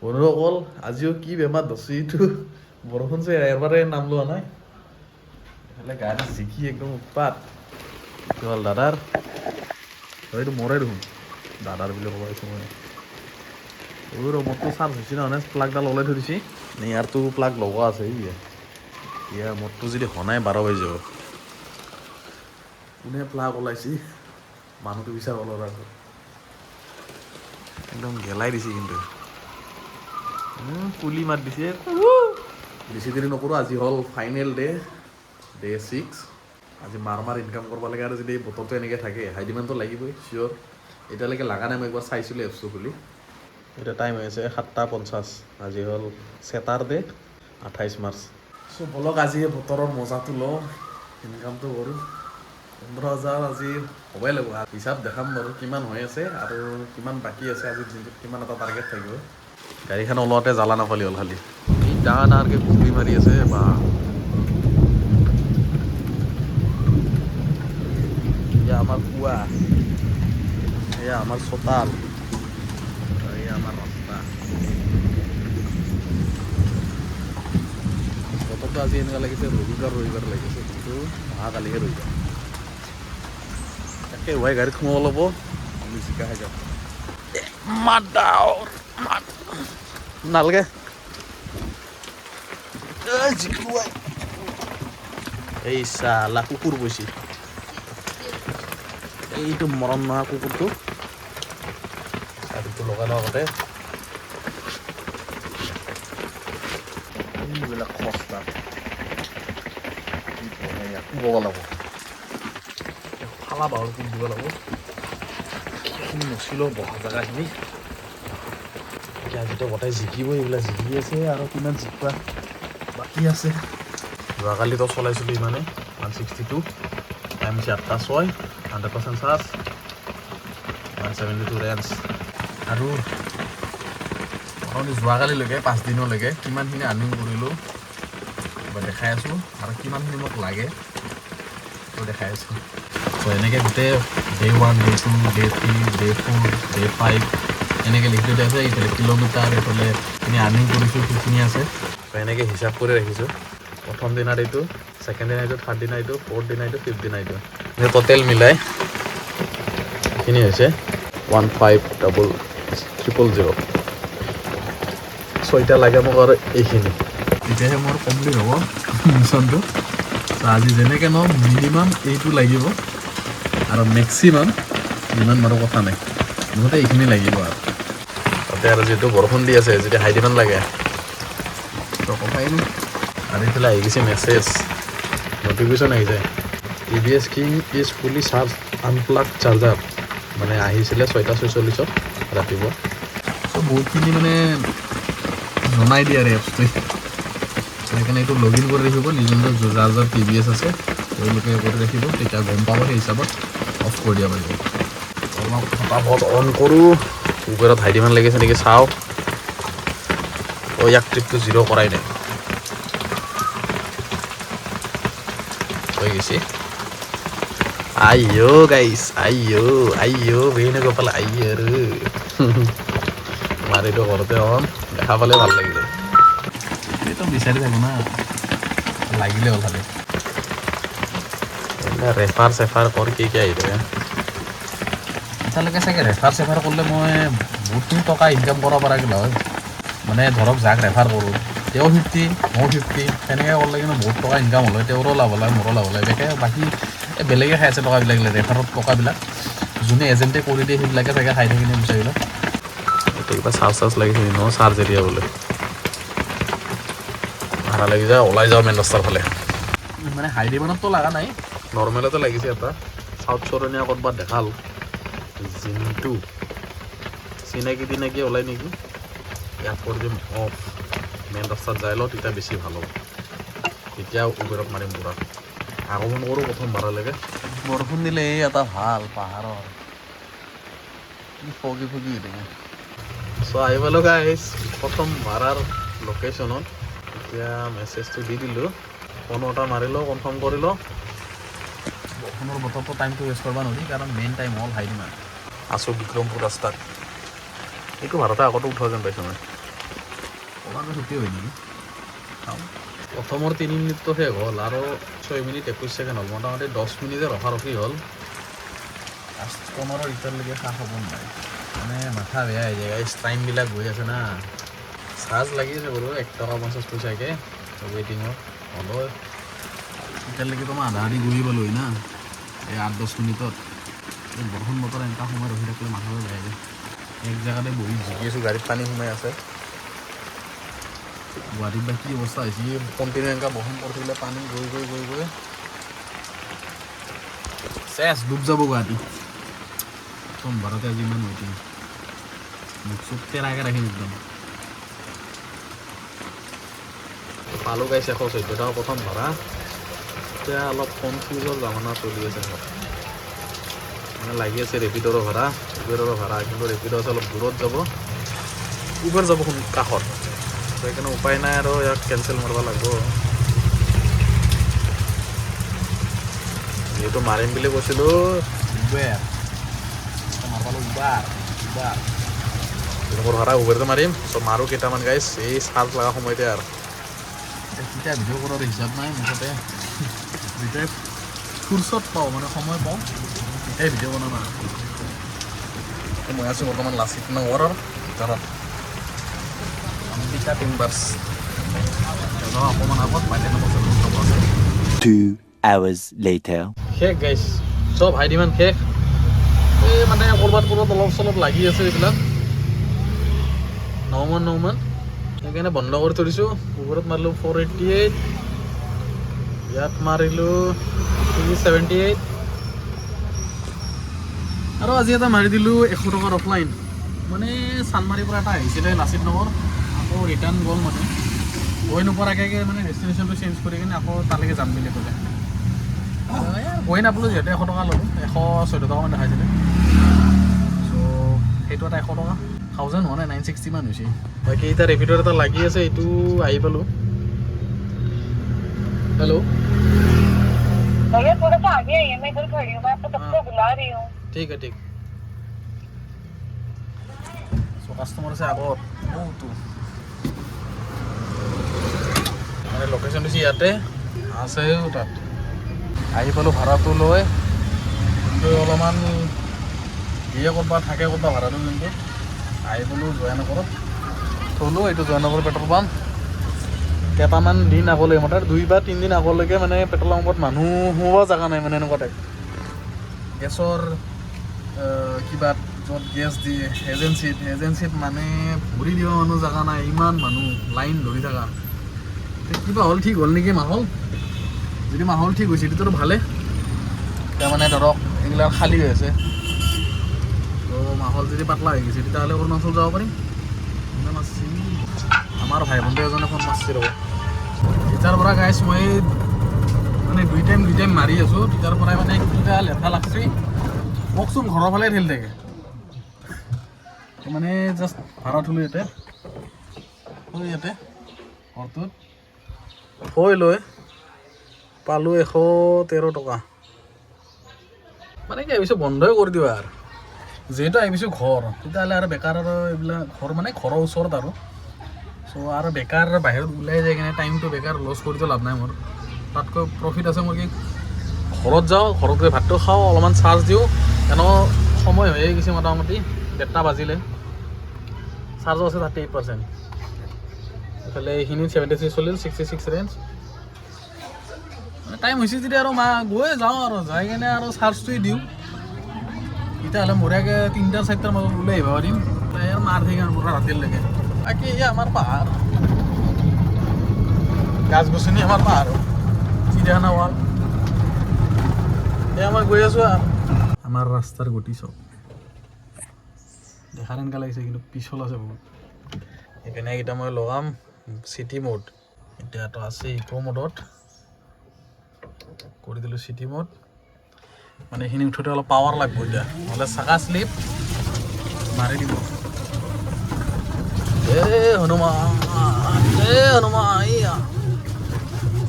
বন্ধুসকল আজিও কি বেমাৰ ধৰছি এইটো বৰষুণ যে এবাৰে নাম লোৱা নাই এফালে গাড়ী জিকি একদম উৎপাত কি হ'ল দাদাৰ এইটো মৰে দেখোন দাদাৰ বুলি ক'ব আহিছোঁ মই মৰটো চাৰ্জ হৈছে নহয় প্লাগডাল ওলাই থৈ দিছি ইয়াৰটো প্লাগ লগোৱা আছে ইয়াৰ মৰটো যদি হনাই 12 বাজি যাব কোনে প্লাগ ওলাইছি মানুহটো বিচাৰ ল'ৰা একদম গেলাই দিছে কিন্তু পুলি মাত দিছে বেছি দেৰি নকৰোঁ আজি হ'ল ফাইনেল ডে 6 আজি মাৰ ইনকাম কৰিব লাগে আৰু যদি বতৰটো এনেকৈ থাকে হাইডিমানটো লাগিবই চিয়'ৰ এতিয়ালৈকে লগা নাই মই একবাৰ চাইছিলোঁ এপছটো খুলি এতিয়া টাইম হৈ আছে 7:50 আজি হ'ল ছেটাৰডে 28 মাৰ্চ চ' বলক আজি বতৰৰ মজাটো লওঁ ইনকামটো কৰোঁ 15,000 আজি হ'বই লাগিব হিচাপ দেখাম বাৰু কিমান হৈ আছে আৰু কিমান বাকী আছে আজি দিনটোত কিমান এটা টাৰ্গেট থাকিব গাড়ীখন ওলাওঁতে জ্বালা নাপালি হ'ল খালি এই ডাঙৰকৈ ঘূৰি মাৰি আছে বা এয়া আমাৰ কুঁৱা এয়া আমাৰ চোতাল এয়া আমাৰ ৰাস্তা বতৰটো আজি এনেকুৱা লাগিছে ৰবিবাৰ লাগিছে কিন্তু অহাকালিহে ৰবিবাৰ তাকে হোৱাই গাড়ীত সোমাব ল'ব আমি জিকা খাই যাম নালগে এই চালা কুকুৰ বৈছি এইটো মৰম নোহোৱা কুকুৰটো চাবিটো লগাই লওঁ আগতে এইবিলাক সস্তা বগাব লাগিব ফালা বাহৰ কোন দিব লাগিব এইখিনি নচিলেও বহা জেগাখিনি আজিতো গোটেই জিকিব এইবিলাক জিকি আছে আৰু কিমান জিকিবা বাকী আছে যোৱাকালিতো চলাইছিলোঁ ইমানে 162 টাইম হৈছে 8:06 100% চাৰ্জ 172 ৰেঞ্জ আৰু মোটামুটি যোৱাকালিলৈকে 5 দিনলৈকে কিমানখিনি আৰ্নিং কৰিলোঁ এবাৰ দেখাই আছোঁ আৰু কিমানখিনি মোক লাগে তো দেখাই আছোঁ ত' এনেকৈ গোটেই day 1 day 2 day 3 day 4 day 5 এনেকৈ লিখি থৈ আছে এইফালে কিলোমিটাৰ এইফালে এইখিনি আৰ্নিং কৰিছোঁ সেইখিনি আছে তো এনেকৈ হিচাপ কৰি ৰাখিছোঁ প্ৰথম দিনাত এইটো ছেকেণ্ড দিনা এইটো থাৰ্ড দিনা এইটো ফ'ৰ্থ দিনা এইটো ফিফ্থ দিনা এইটো টোটেল মিলাই এইখিনি হৈছে 15,000 ছয়টা লাগে মোক আৰু এইখিনি তেতিয়াহে মোৰ কমপ্লিট হ'ব মিছনটো আজি যেনেকৈ নহওক মিনিমাম এইটো লাগিব আৰু মেক্সিমাম ইমান বাৰু কথা নাই মুঠতে এইখিনি লাগিব আৰু তাতে আৰু যিহেতু বৰষুণ দি আছে যদি হাইডিমান লাগে তো কথাই নাই আৰু এইফালে আহি গৈছে মেছেজ নটিফিকেশ্যন আহি যায় TVS King ইজ ফুলি চাৰ্জ আনপ্লাগ চাৰ্জাৰ মানে আহিছিলে 6:46 ৰাতিপুৱা চ' বহুতখিনি মানে জনাই দিয়ে আৰু এপছটোৱে সেইকাৰণে এইটো লগ ইন কৰি ৰাখিব নিজৰ যাৰ TVS আছে তেওঁলোকে কৰি ৰাখিব তেতিয়া গম পাব সেই হিচাপত অফ কৰি দিয়া পাৰিব অলপ ফটাফট অন কৰোঁ উবেৰত হাইডিমান লাগিছে নেকি চাওঁ ইয়াক ট্ৰিপটো 0 কৰাই নাই হৈ গৈছে আইঅ গাইছ আইঅ বেইনে গোপাল আইঅ আৰু আমাৰ এইটো ঘৰতে অন দেখা পালে ভাল লাগিলে এইটো বিচাৰি থাকোঁ না লাগিলে হ'ল খালি ৰেফাৰ চেফাৰ কৰি কি আহি থাকে এতিয়ালৈকে চাগে ৰেফাৰ চেফাৰ কৰিলে মই বহুতখিনি টকা ইনকাম কৰিব পৰা গ'ল হয় মানে ধৰক যাক ৰেফাৰ কৰোঁ তেওঁ 50 মই 50 তেনেকৈ কৰিলে কিন্তু বহুত টকা ইনকাম হ'ল হয় তেওঁৰো লাভ হ'ল হয় মোৰো লাভ হ'ল হয় বাকী বেলেগে খাই আছে টকাবিলাক ৰেফাৰত টকাবিলাক যোনে এজেণ্টে কৰি দিয়ে সেইবিলাকে চাগে খাই থাকিলে বিচাৰিলে এতিয়া কিবা চাৰ্জ লাগিছে ন চাৰ্জ এৰিয়া বোলে ভাড়া লাগি যায় ওলাই যাওঁ মেইন ৰাস্তাৰ ফালে মানে হাইডিমানততো লগা নাই নৰ্মেলতে লাগিছে এটা চাউথ চৰণীয়া ক'ৰবাত দেখাল জিনটো চিনাকি ওলাই নেকি ইয়াক কৰি দিম অফ মেইন ৰাস্তাত যাই লওঁ তেতিয়া বেছি ভাল হ'ব তেতিয়া উবেৰত মাৰিম পুৰা আগমন কৰোঁ প্ৰথম ভাড়ালৈকে বৰষুণ দিলে এই এটা ভাল পাহাৰৰ ফগি হৈ থাকে চ' আহিব লগা প্ৰথম ভাড়াৰ লোকেশ্যনত এতিয়া মেছেজটো দি দিলোঁ ফোন এটা মাৰি লওঁ কনফাৰ্ম কৰি লওঁ বৰষুণৰ বতৰটো টাইমটো ৱেষ্ট কৰিব নোৱাৰি কাৰণ মেইন টাইম হ'ল হাইডিমান আছোঁ বিক্ৰমপুৰ ৰাস্তাত এইটো ভাড়াতে আগতে উঠোৱা যেন পাইছোঁ মই অকণমান ছুটি হয় নেকি চাওঁ প্ৰথমৰ 3 মিনিটটো শেষ হ'ল আৰু 6 মিনিট 21 ছেকেণ্ড হ'ল মোটামুটি 10 মিনিটে ৰখি হ'ল কাষ্টমাৰৰ এতিয়ালৈকে খা খবৰ নাই মানে মাথা বেয়া হৈ যায় টাইমবিলাক গৈ আছে না চাৰ্জ লাগি আছে বাৰু 1 টকা 50 পইচাকৈ ৱেইটিঙত হ'লেও এতিয়ালৈকে তোমাৰ আধা আধি ঘূৰি পালোহি না এই 8-10 মিনিটত এই বৰষুণ বতৰ এনেকুৱা সময় ৰখি থাকিলে মাথাটো বেয়া যায় এক জেগাতে বহি জিকি আছোঁ গাড়ীত পানী সোমাই আছে গুৱাহাটীত বা কি অৱস্থা হৈছে কণ্টিনিউ এনেকুৱা বৰষুণ পৰি থাকিলে পানী গৈ চেছ ডুব যাব গুৱাহাটী প্ৰথম ভাৰতে আজি ইমান ৱেইটিং মুখ চুখ তেৰাকৈ ৰাখিম একদম পালোঁ গাইছ 114 টকা প্ৰথম ভাড়া এতিয়া অলপ কনফিউজৰ জামানা চলি আছে মানে লাগি আছে ৰেপিডৰো ভাড়া কিন্তু ৰেপিড আছে অলপ দূৰত যাব উবেৰ যাব কাষত সেইকাৰণে উপায় নাই আৰু ইয়াক কেঞ্চেল মাৰিব লাগিব যিহেতু মাৰিম বুলি কৈছিলোঁ উবেৰ মাৰিব উবাৰ মোৰ ভাড়া উবেৰতে মাৰিম চ' মাৰোঁ কেইটামান গাইছ এই চাৰ্জ লগা সময়তে আৰু তেতিয়া ভিডিঅ' কৰাৰ হিচাপ নাই মুঠতে যেতিয়াই ফুৰচত পাওঁ মানে সময় পাওঁ তেতিয়াই ভিডিঅ' বনাম আৰু মই আছোঁ বৰ্তমান লাচিত নগৰৰ ভিতৰত অম্বিকা টিম্বাৰ্ছ অকণমান আগত পাইছে নম্বৰ 2 hours later শেষ গাইছ চব হাইডিমান শেষ এই মানে ক'ৰবাত অলপ চলপ লাগি আছে এইবিলাক 9 মান সেইকাৰণে বন্ধ কৰি থৈ দিছোঁ ওপৰত মাৰিলোঁ 488 ইয়াত মাৰিলোঁ 378 আৰু আজি এটা মাৰি দিলোঁ 100 টকাৰ অফলাইন মানে চানমাৰীৰ পৰা এটা আহিছিলে লাচিত নগৰ আকৌ ৰিটাৰ্ণ গ'ল মানে গৈ নপৰাকৈ মানে ডেষ্টিনেশ্যনটো চেঞ্জ কৰি কিনে আকৌ তালৈকে যাম বুলি ক'লে গৈ নাপালোঁ যিহেতু 100 টকা ল'লোঁ 114 টকামান দেখাইছিলে চ' সেইটো এটা 100 টকা 1000 হোৱা নাই 960 মান হৈছে বাকী এতিয়া ৰেপিডৰ এটা লাগি আছে এইটো আহি পালোঁ हेलो भैया थोड़ा सा आगे आइए मैं इधर खड़ी हूँ मैं आपको सबको बुला रही हूँ ठीक है ठीक सो কাস্টমাৰ আছে আগত তো মানে লোকেশ্যন দিছে ইয়াতে আছে তাত আহি পালোঁ ভাড়াটো লৈ কিন্তু অলপমান দিয়ে ক'ৰবা থাকে ক'ৰবা ভাড়াটো কিন্তু আহি পালোঁ জয়ানগৰত থ'লোঁ এইটো জয়ানগৰ পেট্ৰল পাম্প কেইটামান দিন আগলৈ মতে 2 বা 3 দিন আগলৈকে মানে পেট্ৰল পাম্পত মানুহ সোমাব জেগা নাই মানে এনেকুৱা টাইপ গেছৰ কিবা য'ত গেছ দিয়ে এজেঞ্চিত মানে ভৰি দিব মানুহ জেগা নাই ইমান মানুহ লাইন ধৰি থকা কিবা হ'ল ঠিক হ'ল নেকি মাহল যদি মাহল ঠিক হৈছে তেতিয়াতো ভালে এতিয়া মানে ধৰক এইবিলাক খালী হৈ আছে তো মাহল যদি পাতলা হৈ গৈছে তেতিয়াহ'লে অৰুণাচল যাব পাৰিম আমাৰ ভাই ভণ্টি এজনে ফোন মাৰিছে ৰ'ব তেতিয়াৰ পৰা গাইছ মই মানে দুই টাইম মাৰি আছোঁ তেতিয়াৰ পৰাই মানে কিবা লেঠা লাগছে কওকচোন ঘৰৰ ফালে ঠেলি থাকে মানে জাষ্ট ভাড়া থ'লোঁ ইয়াতে ঘৰটোত হৈ লৈ পালোঁ 113 টকা মানে কি ভাবিছোঁ বন্ধই কৰি দিওঁ আৰু যিহেতু আহিছোঁ ঘৰ তেতিয়াহ'লে আৰু বেকাৰ আৰু এইবিলাক ঘৰ মানে ঘৰৰ ওচৰত আৰু চ' আৰু বেকাৰ বাহিৰত ওলাই যায় কিনে টাইমটো বেকাৰ লছ কৰিতো লাভ নাই মোৰ তাতকৈ প্ৰফিট আছে মোৰ কি ঘৰত যাওঁ ঘৰত গৈ ভাতটো খাওঁ অলপমান চাৰ্জ দিওঁ এনেও সময় হৈয়ে গৈছে মোটামুটি 1টা বাজিলে চাৰ্জো আছে 38% এইফালে এইখিনি 76 চলিল 66 ৰেঞ্জ মানে টাইম হৈছে যদি আৰু গৈ যাওঁ আৰু যাই কিনে আৰু চাৰ্জটোৱে দিওঁ তেতিয়াহ'লে বঢ়িয়াকৈ 3-4টাৰ মাজত ওলাই আহিব পাৰিম তাই আৰু মাৰ থাকে আৰু পুৰা ৰাতিলৈকে বাকী এই আমাৰ পাহাৰ গাছ গছনি আমাৰ পাহাৰ চিৰিয়াখানা ৱাল এই আমাৰ গৈ আছোঁ আৰু আমাৰ ৰাস্তাৰ গতি চব দেখাৰ এনেকুৱা লাগিছে কিন্তু পিছল আছে বহুত সেইকাৰণে এইকেইটা মই লগাম চিটি মোড এতিয়াতো আছে ইকো মোডত কৰি দিলোঁ চিটি মোড মানে এইখিনি উঠোঁতে অলপ পাৱাৰ লাগিব এতিয়া নহ'লে চাকা শ্লিপ মাৰি দিব হনুমান এইয়া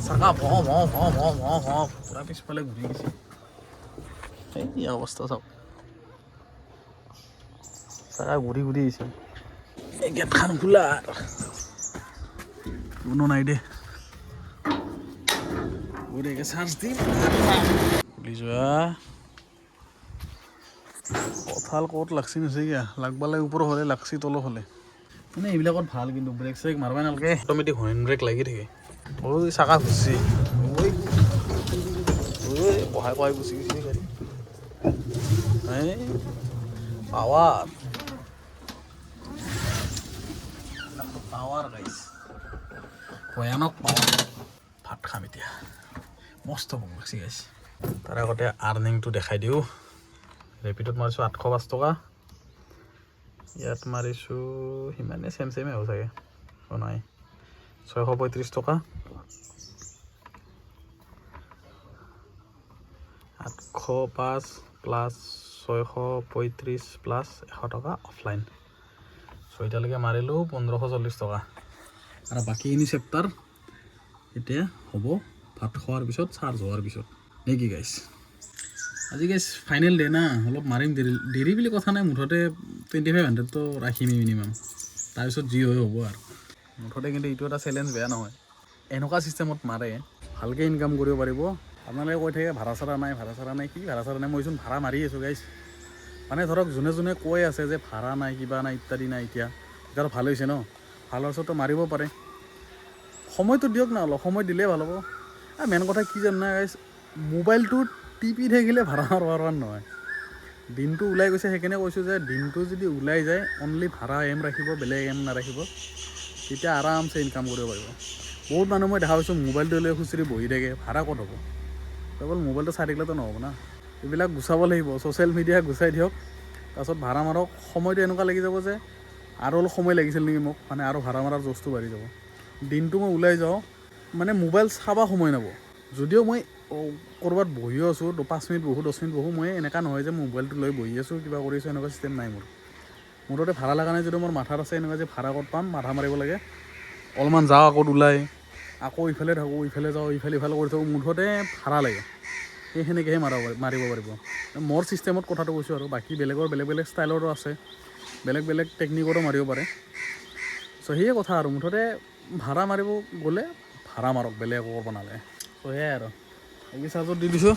চাকা পুৰা পিছফালে ঘূৰি গৈছে এই অৱস্থা চাওক চাকা ঘূৰি আহিছে এই গেটখন খোলা কোনো নাই দে গোটেইকে চাৰ্জ দিম খুলি যোৱা কঁঠাল ক'ত লাগছি নছেগিয়া লাগবা লাগে ওপৰ হ'লে লাগছি তল হ'লে মানে এইবিলাকত ভাল কিন্তু ব্ৰেক চেক মাৰবাই নালাগে অট'মেটিক হৰ্ণ ব্ৰেক লাগি থাকে ঐ চাকা ঘুচছি ঐ কহাই কহাই গুচি গুচি গাড়ী পাৱাৰ পাৱাৰ গাইছ ভয়ানক পাৱাৰ ভাত খাম এতিয়া মস্ত ভোক লাগছি গাইছ তাৰ আগতে আৰ্নিংটো দেখাই দিওঁ ৰেপিডত মাৰিছোঁ 805 টকা ইয়াত মাৰিছোঁ সিমানে চেমে হ'ব চাগে নাই 635 টকা 805 প্লাছ 635 প্লাছ 100 টকা অফলাইন এতিয়ালৈকে মাৰিলোঁ 1540 টকা আৰু বাকীখিনি চেপ্টাৰ এতিয়া হ'ব ভাত খোৱাৰ পিছত চাৰ্জ হোৱাৰ পিছত নে কি গাইছ আজি গাইছ ফাইনেল ডে না অলপ মাৰিম দেৰি বুলি কথা নাই মুঠতে 2500তো ৰাখিমেই মিনিমাম তাৰপিছত যি হয় হ'ব আৰু মুঠতে কিন্তু এইটো এটা চেলেঞ্জ বেয়া নহয় এনেকুৱা চিষ্টেমত মাৰে ভালকৈ ইনকাম কৰিব পাৰিব আপোনালোকে কৈ থাকে ভাড়া চাড়া নাই কি ভাড়া চাড়া নাই মইচোন ভাড়া মাৰি আছোঁ গাইছ মানে ধৰক যোনে যোনে কৈ আছে যে ভাড়া নাই কিবা নাই ইত্যাদি নাই এতিয়াতো ভাল হৈছে ন ভাল হোৱাৰ পিছততো মাৰিব পাৰে সময়টো দিয়ক না অলপ সময় দিলেই ভাল হ'ব আৰু মেইন কথা কি জানা গাইছ মোবাইলটো টিপি থাকিলে ভাড়া মাৰবাৰ নহয় দিনটো ওলাই গৈছে সেইকাৰণে কৈছোঁ যে দিনটো যদি ওলাই যায় অনলি ভাড়া এম ৰাখিব বেলেগ এম নাৰাখিব তেতিয়া আৰামছে ইনকাম কৰিব পাৰিব বহুত মানুহ মই দেখা পাইছোঁ মোবাইলটো লৈ খুচৰি বহি থাকে ভাড়া ক'ত হ'ব কেৱল মোবাইলটো চাই থাকিলেতো নহ'ব না এইবিলাক গুচাব লাগিব ছ'চিয়েল মিডিয়া গুচাই দিয়ক তাৰপিছত ভাড়া মাৰক সময়টো এনেকুৱা লাগি যাব যে আৰু অলপ সময় লাগিছিল নেকি মোক মানে আৰু ভাড়া মাৰাৰ জোচটো বাঢ়ি যাব দিনটো মই ওলাই যাওঁ মানে মোবাইল চাব সময় নাপাব যদিও মই ক'ৰবাত বহিও আছোঁ 5 মিনিট বহোঁ 10 মিনিট বহোঁ মই এনেকুৱা নহয় যে মোবাইলটো লৈ বহি আছোঁ কিবা কৰিছোঁ এনেকুৱা চিষ্টেম নাই মোৰ মুঠতে ভাড়া লগা নাই যদি মোৰ মাথাত আছে এনেকুৱা যে ভাড়া ক'ত পাম মাথা মাৰিব লাগে অলপমান যাওঁ আকৌ ওলাই আকৌ ইফালে থাকোঁ ইফালে যাওঁ ইফালে কৰি থাকোঁ মুঠতে ভাড়া লাগে সেই সেনেকৈহে মাৰিব পাৰিব মোৰ ছিষ্টেমত কথাটো কৈছোঁ আৰু বাকী বেলেগৰ বেলেগ ষ্টাইলৰো আছে বেলেগ টেকনিকৰো মাৰিব পাৰে চ' সেয়ে কথা আৰু মুঠতে ভাড়া মাৰিব গ'লে ভাড়া মাৰক বেলেগ একো কৰিব নালাগে চ' সেয়াই আৰু এই চাৰ্জত দি দিছোঁ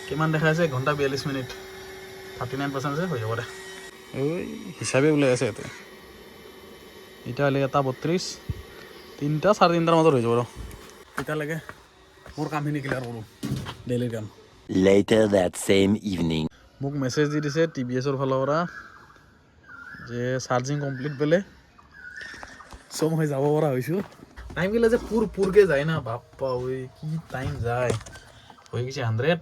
কিমান দেখাইছে ঘণ্টা 42 মিনিট 39% আছে হৈ যাব দে ঐ হিচাপে ওলাই আছে ইয়াতে এতিয়ালৈকে 1:32 3টা 3:30 মাজত হৈ যাব ৰ এতিয়ালৈকে মোৰ কামখিনি ক্লিয়াৰ কৰোঁ ডেইলিৰ কাম Later that same evening. মোক মেছেজ দি দিছে TBSৰ ফালৰ পৰা যে চাৰ্জিং কমপ্লিট বোলে চ' মই যাব পৰা হৈছোঁ টাইমগিলা যে পুৰকৈ যায় না বাপ্পা ঐ কি টাইম যায় হৈ গৈছে 100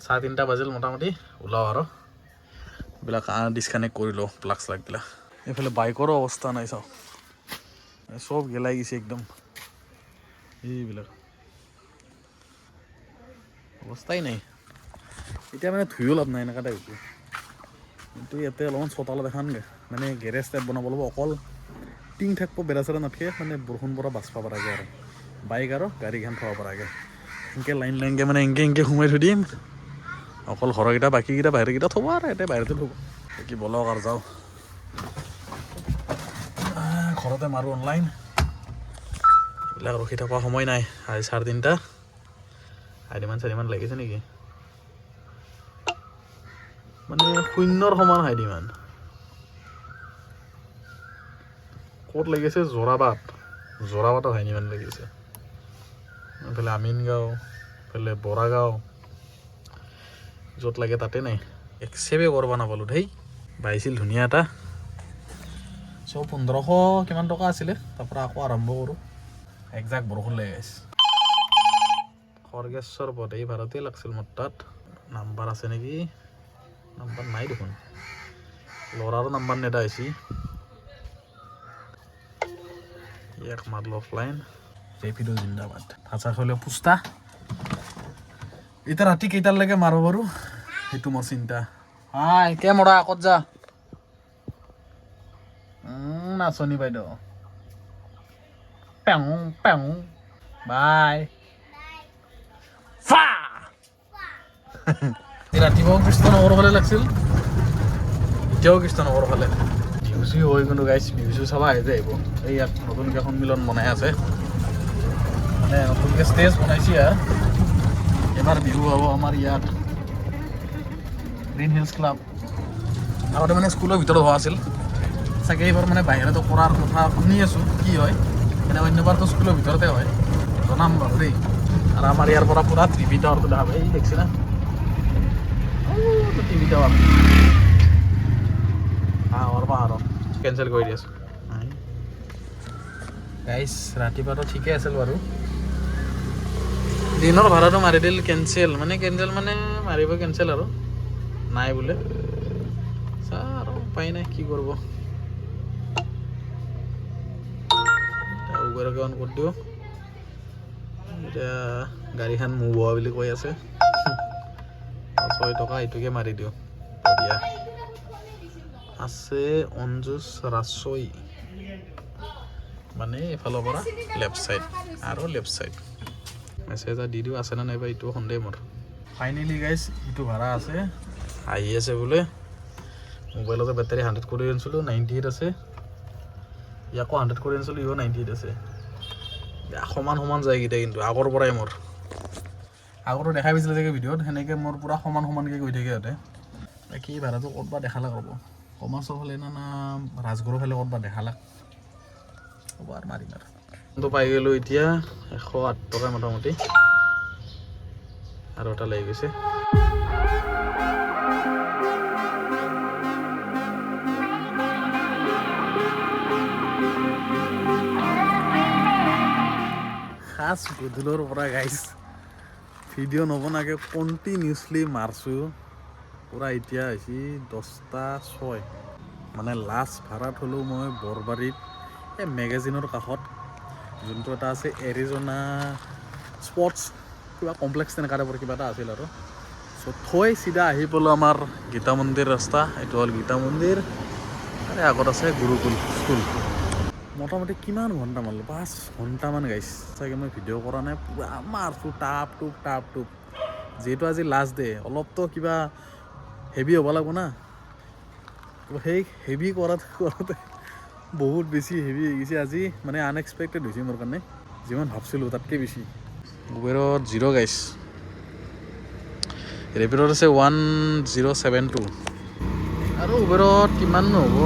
3:30 বাজিল মোটামুটি ওলাওঁ আৰু এইবিলাক ডিছকানেক্ট কৰি লওঁ প্লাগ শ্লাগবিলাক এইফালে বাইকৰো অৱস্থা নাই চাওঁ চব গেলাই গৈছে একদম এইবিলাক অৱস্থাই নাই এতিয়া মানে ধুইও লাভ নাই এনেকুৱা টাইপটো কিন্তু ইয়াতে অলপমান চোতালত এখানগৈ মানে গেৰেজ টাইপ বনাব লাগিব অকল টিং থাকিব বেৰা চেৰা নাথাকে মানে বৰষুণ পৰা বাচিব পৰাকৈ আৰু বাইক আৰু গাড়ীখন থ'ব পৰাকৈ এনেকৈ লাইনকৈ মানে এনেকৈ সোমাই থৈ দিম অকল ঘৰকেইটা বাকীকেইটা বাহিৰকেইটা থ'ব আৰু এতিয়া বাহিৰতে থ'ব কি বলক আৰু যাওঁ ঘৰতে মাৰোঁ অনলাইন এইবিলাক ৰখি থকা সময় নাই আজি 3:30 হাইডিমান লাগিছে নেকি মানে 0ৰ সমান হাইডিমান ক'ত লাগিছে যোৰাবাটত হাইডিমান লাগিছে এইফালে আমিনগাঁও এইফালে বৰাগাঁও য'ত লাগে তাতে নাই একচেপে কৰিব নাপালোঁ দেই পাইছিল ধুনীয়া এটা চ' 1500 কিমান টকা আছিলে তাৰপৰা আকৌ আৰম্ভ কৰোঁ একজাক্ট বৰষুণ লাগি আছে খৰ্গেশ্বৰ পথ এই ভাড়াতেই লাগছিল মোৰ তাত নাম্বাৰ আছে নেকি নাম্বাৰ নাই দেখোন ল'ৰাৰো নাম্বাৰ নেদা আহিছে ইয়াক মাৰলো অফলাইন ৰেপিডো জিন্দাবাদ ভাষা খালে পুস্তা এতিয়া ৰাতি কেইটালৈকে মাৰো বাৰু সেইটো মোৰ চিন্তা কে মৰা আগত যা নাচনী বাইদেউ পেং বাই ৰাতিপুৱাও কৃষ্ণনগৰৰ ফালে লাগিছিল এতিয়াও কৃষ্ণনগৰৰ ফালে খুচি হৈ কিন্তু গাইছ বিহু চাব আহি যে আহিব এই ইয়াত নতুনকৈ সন্মিলন বনাই আছে মানে নতুনকৈ ষ্টেজ বনাইছে এবাৰ বিহু হ'ব আমাৰ ইয়াত গ্ৰীণ হিলছ ক্লাব আগতে মানে স্কুলৰ ভিতৰত হোৱা আছিল চাগে এইবাৰ মানে বাহিৰতো কৰাৰ কথা শুনি আছোঁ কি হয় মানে অন্যবাৰতো স্কুলৰ ভিতৰতে হয় জনাম বাৰু দেই আৰু আমাৰ ইয়াৰ পৰা পূৰা টিভি টাৱাৰটো দেখা পাই দেখিছে না টিভি টাৱাৰ পাহাৰত কেঞ্চেল কৰি দি আছোঁ গাইছ ৰাতিপুৱাটো ঠিকে আছিল বাৰু দিনৰ ভাড়াটো মাৰি দিল কেঞ্চেল মানে মাৰিব কেঞ্চেল আৰু নাই বোলে চা আৰু উপায় নাই কি কৰিব উবেৰকে অন কৰি দিওঁ এতিয়া গাড়ীখন মুভ হোৱা বুলি কৈ আছে 6 টকা এইটোকে মাৰি দিওঁ বঢ়িয়া আছে অঞ্জুস ৰাছই মানে এফালৰ পৰা লেফ্ট ছাইড আৰু লেফ্ট ছাইড মেছেজ এটা দি দিওঁ আছে নে নাইবা এইটো সন্দেহ মোৰ ফাইনেলি গাইছ এইটো ভাড়া আছে আহি আছে বোলে মোবাইলতে বেটাৰী 100 কৰি আনিছিলোঁ 98 আছে ইয়াকো 100 কৰি আনিছিলোঁ ইও 98 আছে সমান যায় কেইটা কিন্তু আগৰ পৰাই মোৰ আগতো দেখা পাইছিলে চাগে ভিডিঅ'ত সেনেকৈ মোৰ পূৰা সমানকৈ গৈ থাকে সিহঁতে বাকী ভাড়াটো ক'তবা দেখালে ক'ব কমাৰ্চৰ ফালে না ৰাজগড়ৰ ফালে ক'তবা দেখালাক হ'ব আৰু মাৰিম আৰু পাই গ'লোঁ এতিয়া 108 টকা মোটামুটি আৰু এটা লাগি গৈছে খাস গধূলৰ পৰা গাইছ ভিডিঅ' নবনাকৈ কণ্টিনিউচলি মাৰছোঁ পূৰা এতিয়া হৈছে 10:06 মানে লাষ্ট ভাড়াত হ'লেও মই বৰবাৰীত এই মেগাজিনৰ কাষত যোনটো এটা আছে এৰিজনা স্পৰ্টছ কিবা কমপ্লেক্স তেনেকুৱা টাইপৰ কিবা এটা আছিল আৰু চ' থৈ চিধা আহি পালোঁ আমাৰ গীতা মন্দিৰ ৰাস্তা এইটো হ'ল গীতা মন্দিৰ আৰু আগত আছে গুৰুকুল স্কুল মোটামুটি কিমান ঘণ্টা মাৰিলোঁ 5 ঘণ্টামান গাইছ চাগে মই ভিডিঅ' কৰা নাই পূৰা মাৰছোঁ টাপ টুপ যিহেতু আজি লাষ্ট ডে অলপতো কিবা হেভি হ'ব লাগিব না সেই হেভি কৰাতে বহুত বেছি হেভি হৈ গৈছে আজি মানে আনএক্সপেক্টেড হৈছে মোৰ কাৰণে যিমান ভাবছিলোঁ তাতকৈ বেছি উবেৰত 0 গাইছ ৰেপিডত আছে 1072 আৰু উবেৰত কিমান হ'ব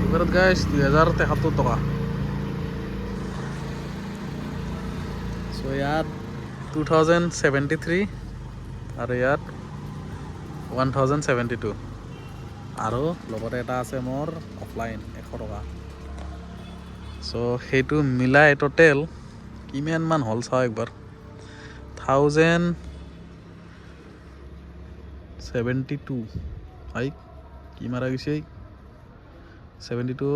উবেৰত গাইছ 2073 টকা চ' ইয়াত 2073 আৰু ইয়াত 1072 আৰু লগতে এটা আছে মোৰ অফলাইন 100 টকা চ' সেইটো মিলাই টোটেল কিমানমান হ'ল চাওঁ একবাৰ 1072 হয় কি মাৰা গৈছে 72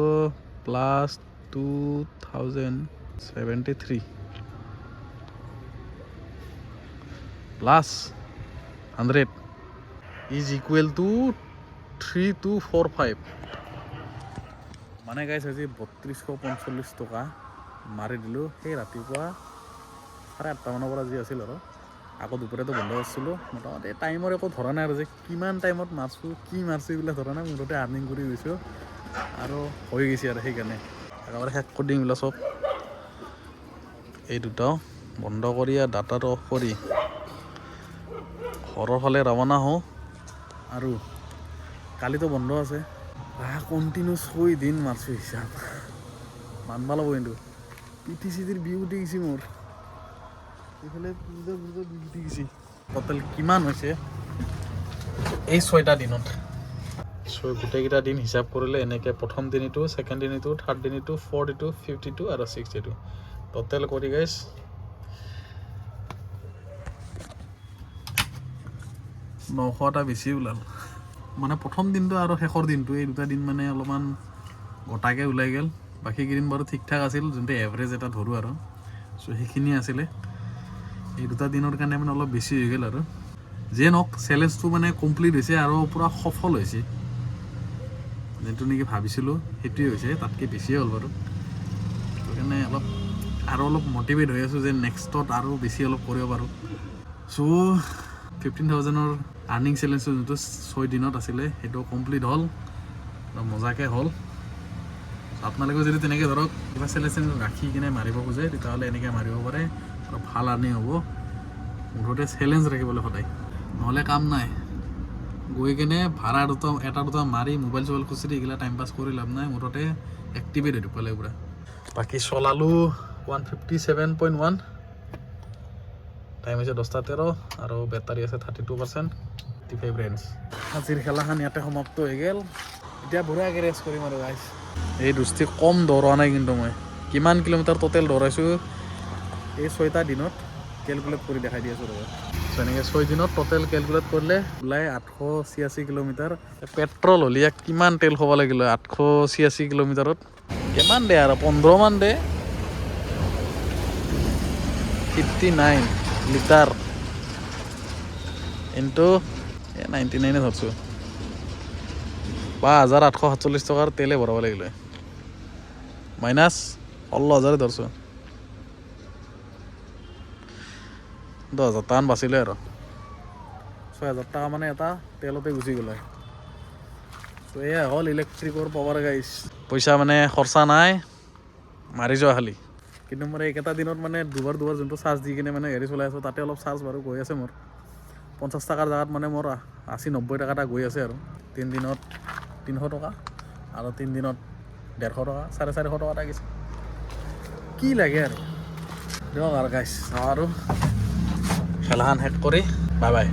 plus 2073 plus 100 is equal to 3245 মানে গাইছ আজি 3245 টকা মাৰি দিলোঁ সেই ৰাতিপুৱা 8:30 মানৰ পৰা যি আছিল আৰু আকৌ দুপৰীয়াটো বন্ধ কৰিছিলোঁ মোটামুটি টাইমৰ একো ধৰা নাই আৰু যে কিমান টাইমত মাৰছোঁ কি মাৰছোঁ এইবিলাক ধৰা নাই মুঠতে আৰ্নিং কৰি গৈছোঁ আৰু হৈ গৈছে আৰু সেইকাৰণে একেবাৰে শেষ কৰি দিম এইবিলাক চব এই দুটাও বন্ধ কৰি আৰু ডাটাটো অফ কৰি ঘৰৰ ফালে ৰাওনা হওঁ আৰু কালিতো বন্ধ আছে কণ্টিনিউ 6 দিন মাৰছোঁ হিচাপ মানবা লাগব কিন্তু পিঠি চিঠিৰ বিহু উঠি গৈছে মোৰ এইফালে বিহু উঠি গৈছে টোটেল কিমান হৈছে এই 6টা দিনত গোটেইকেইটা দিন হিচাপ কৰিলে এনেকৈ প্ৰথম দিনটো ছেকেণ্ড দিনটো থাৰ্ড দিনটো 42 52 আৰু 62 টোটেল কৰি গাইছ 900টা বেছি ওলাল মানে প্ৰথম দিনটো আৰু শেষৰ দিনটো এই দুটা দিন মানে অলপমান গোটাকৈ ওলাই গ'ল বাকীকেইদিন বাৰু ঠিক ঠাক আছিল যোনটো এভাৰেজ এটা ধৰোঁ আৰু চ' সেইখিনি আছিলে এই দুটা দিনৰ কাৰণে মানে অলপ বেছি হৈ গ'ল আৰু যিয়ে নহওক চেলেঞ্জটো মানে কমপ্লিট হৈছে আৰু পূৰা সফল হৈছে যোনটো নেকি ভাবিছিলোঁ সেইটোৱে হৈছে তাতকৈ বেছিয়ে হ'ল বাৰু সেইকাৰণে অলপ মটিভেট হৈ আছোঁ যে নেক্সটত আৰু বেছি অলপ কৰিব পাৰোঁ চ' 15,000ৰ আৰ্নিং চেলেঞ্জটো যোনটো 6 দিনত আছিলে সেইটো কমপ্লিট হ'ল মজাকৈ হ'ল। আপোনালোকেও যদি তেনেকৈ ধৰক কিবা চেলেঞ্জ ৰাখি কিনে মাৰিব খোজে তেতিয়াহ'লে এনেকৈ মাৰিব পাৰে আৰু ভাল আৰ্নিং হ'ব। মুঠতে চেলেঞ্জ ৰাখিবলৈ সদায়, নহ'লে কাম নাই। গৈ কিনে ভাড়া এটা দুটা মাৰি মোবাইল চোবাইল খুচৰি এইগিলা টাইম পাছ কৰি লাভ নাই। মুঠতে এক্টিভেট হৈ থাকিব লাগে পূৰা। বাকী চলালোঁ 157.1, টাইম হৈছে 10:13 আৰু বেটাৰী আছে 32%, 35 ৰেঞ্জ। আজিৰ খেলাখন ইয়াতে সমাপ্ত হৈ গ'ল। এতিয়া বঢ়িয়াকৈ ৰেষ্ট কৰিম আৰু গাইছ। এই দোস্তি কম দৌৰোৱা নাই কিন্তু মই কিমান কিলোমিটাৰ টোটেল দৌৰাইছোঁ এই 6টা দিনত কেলকুলেট কৰি দেখাই দি আছোঁ ৰ'বা। এনেকৈ 6 দিনত টোটেল কেলকুলেট কৰিলে ওলাই 886 কিলোমিটাৰ। পেট্ৰল হ'লে কিমান তেল খাব লাগিলে 886 কিলোমিটাৰত, কিমান দে আৰু 15 মান দে, 59 লিটাৰ ইনটু 99 ধৰছোঁ, 5,847 টকাৰ তেলে ভৰাব লাগিলে, মাইনাছ 16,000 ধৰছোঁ, 10,000 টাকামান বাচিলে আৰু 6,000 টকা মানে এটা তেলতে গুচি গ'লে। চ' এয়া হ'ল ইলেক্ট্ৰিকৰ পাৱাৰ গাইছ। পইচা মানে খৰচা নাই, মাৰি যোৱা খালি। কিন্তু মোৰ এইকেইটা দিনত মানে দুবাৰ যোনটো চাৰ্জ দি কিনে মানে গাড়ী চলাই আছোঁ তাতে অলপ চাৰ্জ বাৰু গৈ আছে মোৰ। 50 টকাৰ জেগাত মানে মোৰ 80-90 টকা এটা গৈ আছে আৰু 3 দিনত 300 টকা আৰু 3 দিনত 150 টকা, 450 টকা এটা গৈছে। কি লাগে আৰু দিয়ক আৰু গাইছ, আৰু খেলাখন শেষ কৰি বাই বাই।